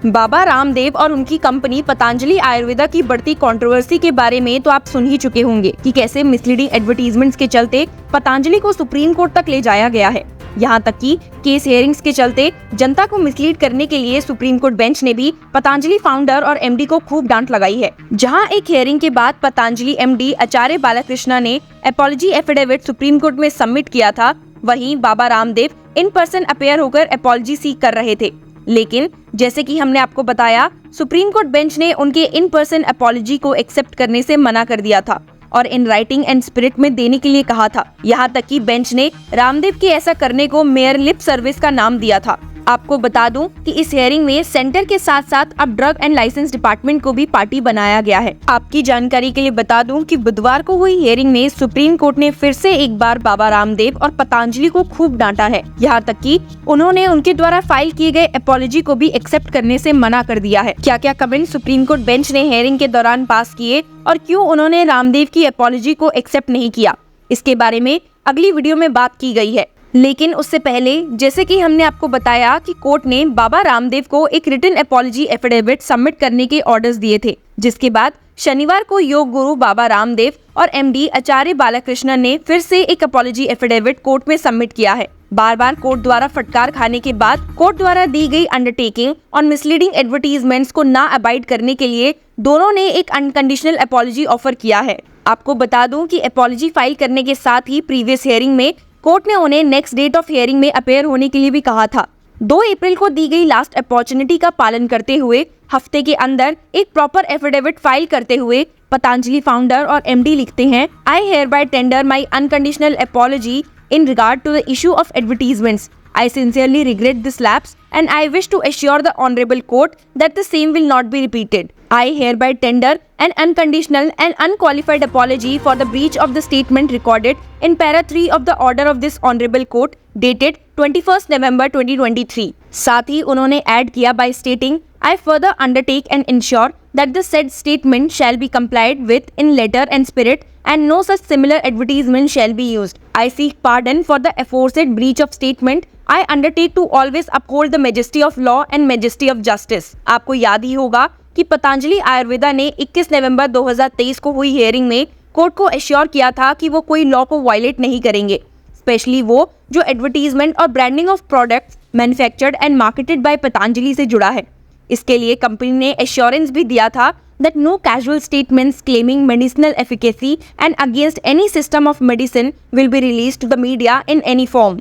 बाबा रामदेव और उनकी कंपनी पतंजलि आयुर्वेदा की बढ़ती कंट्रोवर्सी के बारे में तो आप सुन ही चुके होंगे कि कैसे मिसलीडिंग एडवर्टीजमेंट्स के चलते पतंजलि को सुप्रीम कोर्ट तक ले जाया गया है। यहाँ तक कि केस हियरिंग्स के चलते जनता को मिसलीड करने के लिए सुप्रीम कोर्ट बेंच ने भी पतंजलि फाउंडर और एमडी को खूब डांट लगाई है। जहाँ एक हियरिंग के बाद पतंजलि एमडी आचार्य बालाकृष्णा ने अपॉलजी एफिडेविट सुप्रीम कोर्ट में सबमिट किया था, वहीं Baba Ramdev in person appear होकर अपॉलजी सीक कर रहे थे। लेकिन जैसे कि हमने आपको बताया, सुप्रीम कोर्ट बेंच ने उनके इन पर्सन अपॉलजी को एक्सेप्ट करने से मना कर दिया था और इन राइटिंग एंड स्पिरिट में देने के लिए कहा था। यहाँ तक कि बेंच ने रामदेव के ऐसा करने को मेयर लिप सर्विस का नाम दिया था। आपको बता दूं कि इस हियरिंग में सेंटर के साथ साथ अब ड्रग एंड लाइसेंस डिपार्टमेंट को भी पार्टी बनाया गया है। आपकी जानकारी के लिए बता दूं कि बुधवार को हुई हियरिंग में सुप्रीम कोर्ट ने फिर से एक बार बाबा रामदेव और पतंजलि को खूब डांटा है। यहाँ तक कि उन्होंने उनके द्वारा फाइल किए गए अपॉलजी को भी एक्सेप्ट करने से मना कर दिया है। क्या क्या कमेंट सुप्रीम कोर्ट बेंच ने हियरिंग के दौरान पास किए और क्यों उन्होंने रामदेव की अपॉलजी को एक्सेप्ट नहीं किया, इसके बारे में अगली वीडियो में बात की गई है। लेकिन उससे पहले जैसे कि हमने आपको बताया कि कोर्ट ने बाबा रामदेव को एक रिटन अपॉलजी एफिडेविट सबमिट करने के ऑर्डर्स दिए थे, जिसके बाद शनिवार को योग गुरु बाबा रामदेव और एमडी आचार्य बालाकृष्णन ने फिर से एक अपॉलजी एफिडेविट कोर्ट में सबमिट किया है। बार बार कोर्ट द्वारा फटकार खाने के बाद कोर्ट द्वारा दी गई अंडरटेकिंग और मिसलीडिंग एडवर्टीजमेंट्स को ना अबाइड करने के लिए दोनों ने एक अनकंडीशनल अपॉलजी ऑफर किया है। आपको बता दूं कि अपॉलजी फाइल करने के साथ ही प्रीवियस हियरिंग में कोर्ट ने उन्हें नेक्स्ट डेट ऑफ हियरिंग में अपेयर होने के लिए भी कहा था। 2 अप्रैल को दी गई लास्ट अपॉर्चुनिटी का पालन करते हुए हफ्ते के अंदर एक प्रॉपर एफिडेविट फाइल करते हुए पतंजलि फाउंडर और एमडी लिखते हैं, I hereby tender my unconditional apology in regard to the issue of advertisements. I sincerely regret this lapse and I wish to assure the Honorable Court that the same will not be repeated. I hereby tender an unconditional and unqualified apology for the breach of the statement recorded in para 3 of the order of this Honorable Court dated 21st November 2023. साथ ही उन्होंने add किया by stating, I further undertake and ensure that the said statement shall be complied with in letter and spirit and no such similar advertisement shall be used. I seek pardon for the aforesaid breach of statement. I undertake to always uphold the majesty of law and majesty of justice. आपको याद ही होगा कि पतंजलि आयुर्वेदा ने 21 नवंबर 2023 को हुई hearing में court को assure किया था कि वो कोई लॉ को वायलेट नहीं करेंगे, स्पेशली वो जो एडवर्टीजमेंट और branding of products manufactured and marketed bye Patanjali से जुड़ा है। इसके लिए कंपनी ने एश्योरेंस भी दिया था that no casual statements claiming medicinal efficacy and against any system of medicine will be released to the media in any form.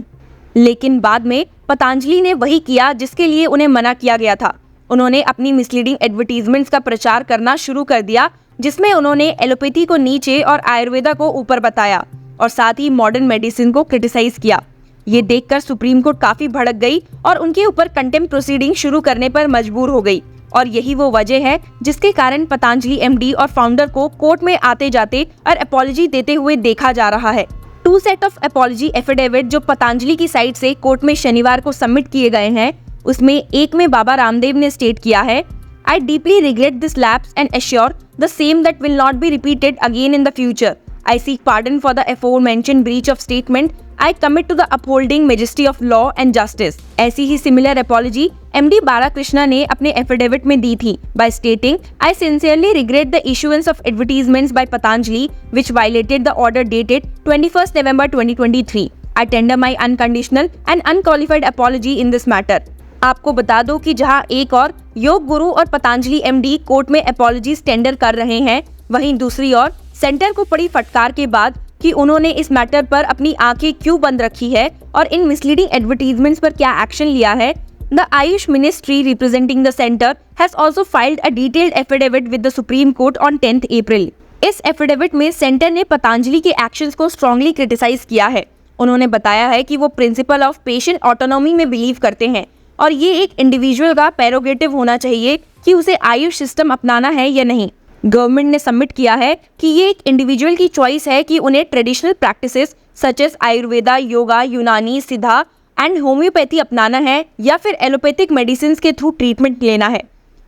लेकिन बाद में पतंजलि ने वही किया जिसके लिए उन्हें मना किया गया था। उन्होंने अपनी मिसलीडिंग एडवर्टीजमेंट्स का प्रचार करना शुरू कर दिया, जिसमें उन्होंने एलोपैथी को नीचे और आयुर्वेदा को ऊपर बताया और साथ ही मॉडर्न मेडिसिन को क्रिटिसाइज किया। ये देखकर सुप्रीम कोर्ट काफी भड़क गई और उनके ऊपर कंटेम्प्ट प्रोसीडिंग शुरू करने पर मजबूर हो गई। और यही वो वजह है जिसके कारण पतंजलि एमडी और फाउंडर को कोर्ट में आते जाते और अपॉलजी देते हुए देखा जा रहा है। 2 सेट ऑफ अपॉलजी एफिडेविट जो पतंजलि की साइड से कोर्ट में शनिवार को सबमिट किए गए हैं, उसमें एक में बाबा रामदेव ने स्टेट किया है, I deeply regret this lapse and assure the same that will not be repeated again in the future. I seek pardon for the aforementioned breach of statement. I commit to the upholding majesty of law and justice. ऐसी ही similar apology MD Balakrishna ने अपने affidavit में दी थी by stating, I sincerely regret the issuance of advertisements by Patanjali which violated the order dated 21st November 2023. I tender my unconditional and unqualified apology in this matter. आपको बता दो कि जहां एक और योग गुरु और पतंजलि MD कोर्ट में अपॉलजीज टेंडर कर रहे हैं, वहीं दूसरी ओर सेंटर को पड़ी फटकार के बाद कि उन्होंने इस मैटर पर अपनी आंखें क्यों बंद रखी है और इन मिसलीडिंग एडवर्टीजमेंट्स पर क्या एक्शन लिया है, the Ayush ministry representing the centre has also filed a detailed affidavit with the supreme court on 10th अप्रैल। इस एफिडेविट में सेंटर ने पतंजलि के एक्शंस को स्ट्रांगली क्रिटिसाइज किया है। उन्होंने बताया है कि वो प्रिंसिपल ऑफ पेशेंट ऑटोनॉमी में बिलीव करते हैं और ये एक इंडिविजुअल का प्रेरोगेटिव होना चाहिए कि उसे आयुष सिस्टम अपनाना है या नहीं। गवर्नमेंट ने सबमिट किया है कि ये एक इंडिविजुअल की चॉइस है कि उन्हें traditional practices such as Ayurveda, yoga, Unani, Siddha and homeopathy अपनाना है या फिर एलोपैथिक मेडिसिन के थ्रू ट्रीटमेंट लेना है।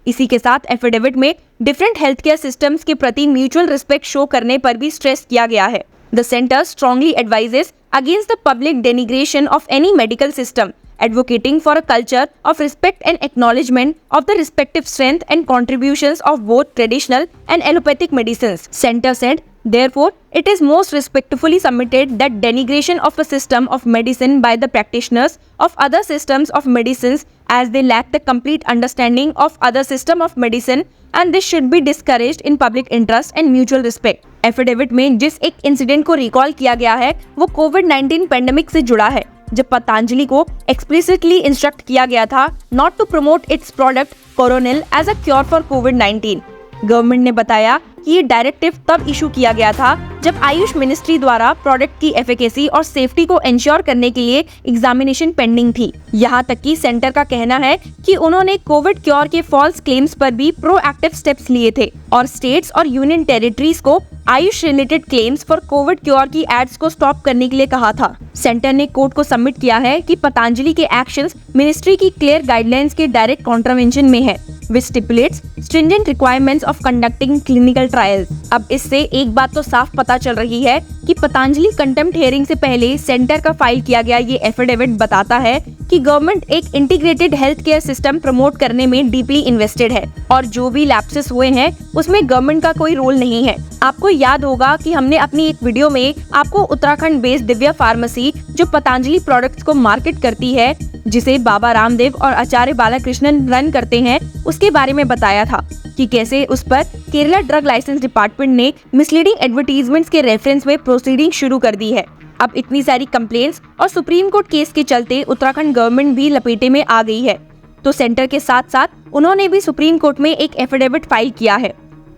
इसी के साथ एफिडेविट में डिफरेंट हेल्थ केयर सिस्टम्स के प्रति म्यूचुअल रिस्पेक्ट शो करने पर भी स्ट्रेस किया गया है। The centre strongly advises against the public denigration of any medical system advocating for a culture of respect and acknowledgement of the respective strength and contributions of both traditional and allopathic medicines. Center said, therefore, it is most respectfully submitted that denigration of a system of medicine by the practitioners of other systems of medicines as they lack the complete understanding of other system of medicine and this should be discouraged in public interest and mutual respect. Affidavit में जिस एक incident को recall किया गया है वो कोविड-19 pandemic से जुड़ा है, जब पतंजलि को एक्सप्लिसिटली इंस्ट्रक्ट किया गया था not to promote its product Coronil as a cure for कोविड-19। गवर्नमेंट ने बताया कि ये डायरेक्टिव तब इशू किया गया था जब आयुष मिनिस्ट्री द्वारा प्रोडक्ट की एफिकेसी और सेफ्टी को इंश्योर करने के लिए एग्जामिनेशन पेंडिंग थी। यहाँ तक कि सेंटर का कहना है कि उन्होंने कोविड क्योर के फॉल्स क्लेम्स पर भी प्रोएक्टिव स्टेप्स लिए थे और स्टेट्स और यूनियन टेरिटरीज को Ayush related claims for Covid cure की एड्स को स्टॉप करने के लिए कहा था। सेंटर ने कोर्ट को सबमिट किया है कि पतंजलि के एक्शंस मिनिस्ट्री की क्लियर गाइडलाइंस के डायरेक्ट कॉन्ट्रावेंशन में है, which stipulates stringent requirements of conducting clinical trials। अब इससे एक बात तो साफ पता चल रही है कि पतंजलि कंटेम्प्ट हियरिंग से पहले सेंटर का फाइल किया गया ये एफिडेविट बताता है कि गवर्नमेंट एक integrated health care system promote करने में डीपली इन्वेस्टेड है और जो भी लैप्सेस हुए हैं उसमें गवर्नमेंट का कोई रोल नहीं है। आपको याद होगा कि हमने अपनी एक वीडियो में आपको उत्तराखंड बेस्ड दिव्या फार्मेसी जो पतंजलि प्रोडक्ट्स को मार्केट करती है, जिसे बाबा रामदेव और आचार्य बालाकृष्णन रन करते हैं, उसके बारे में बताया था कि कैसे उस पर केरला ड्रग लाइसेंस डिपार्टमेंट ने मिसलीडिंग एडवर्टीजमेंट्स के रेफरेंस में प्रोसीडिंग शुरू कर दी है। अब इतनी सारी कंप्लेंट्स और सुप्रीम कोर्ट केस के चलते उत्तराखंड गवर्नमेंट भी लपेटे में आ गई है, तो सेंटर के साथ साथ उन्होंने भी सुप्रीम कोर्ट में एक एफिडेविट फाइल किया है।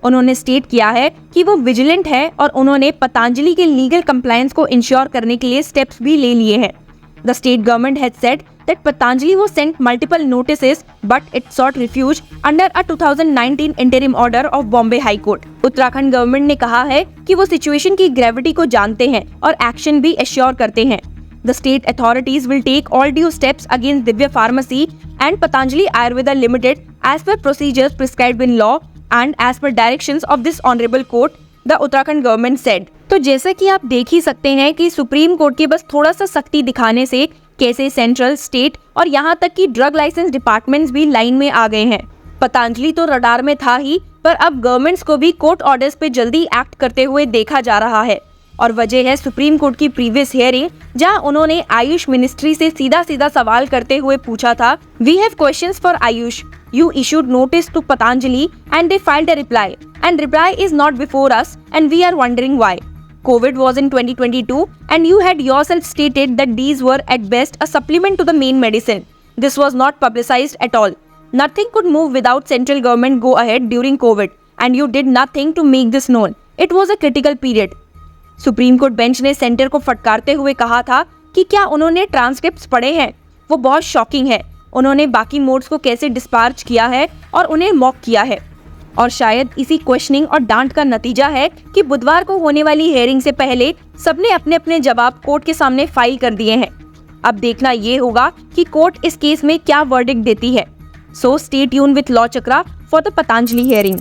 उन्होंने स्टेट किया है कि वो विजिलेंट है और उन्होंने पतंजलि के लीगल कंप्लायंस को इंश्योर करने के लिए स्टेप्स भी ले लिए हैं। The state government had said that Patanjali was sent multiple notices, but it sought refuge under a 2019 interim order of Bombay High Court। Uttarakhand government ने कहा है कि वो सिचुएशन की ग्रेविटी को जानते हैं और एक्शन भी एश्योर करते हैं। The state authorities will take all due steps against Divya Pharmacy and Patanjali Ayurveda Limited as per procedures prescribed in law and as per directions of this honorable court, the Uttarakhand government said। तो जैसा कि आप देख ही सकते हैं कि supreme court के बस थोड़ा सा सख्ती दिखाने से कैसे सेंट्रल, स्टेट और यहाँ तक कि ड्रग लाइसेंस डिपार्टमेंट्स भी लाइन में आ गए हैं। पतंजलि तो रडार में था ही, पर अब गवर्नमेंट्स को भी कोर्ट ऑर्डर्स पे जल्दी एक्ट करते हुए देखा जा रहा है और वजह है सुप्रीम कोर्ट की प्रीवियस हियरिंग, जहां उन्होंने आयुष मिनिस्ट्री से सीधा सीधा सवाल करते हुए पूछा था, we have questions for AYUSH, you issued notice to Patanjali and they filed a reply and reply is not before us and we are wondering why। COVID was in 2022 and you had yourself stated that these were at best a supplement to the main medicine। This was not publicized at all। Nothing could move without central government go ahead during COVID and you did nothing to make this known। It was a critical period। Supreme court bench ने centre को फटकारते हुए कहा था कि क्या उन्होंने transcripts पढ़े हैं, वो बहुत शॉकिंग है। उन्होंने बाकी मोड्स को कैसे डिस्पार्च किया है और उन्हें मॉक किया है और शायद इसी क्वेश्चनिंग और डांट का नतीजा है कि बुधवार को होने वाली हियरिंग से पहले सबने अपने अपने जवाब कोर्ट के सामने फाइल कर दिए हैं। अब देखना ये होगा कि कोर्ट इस केस में क्या वर्डिक्ट देती है। So stay tune with law chakra for the Patanjali hearing.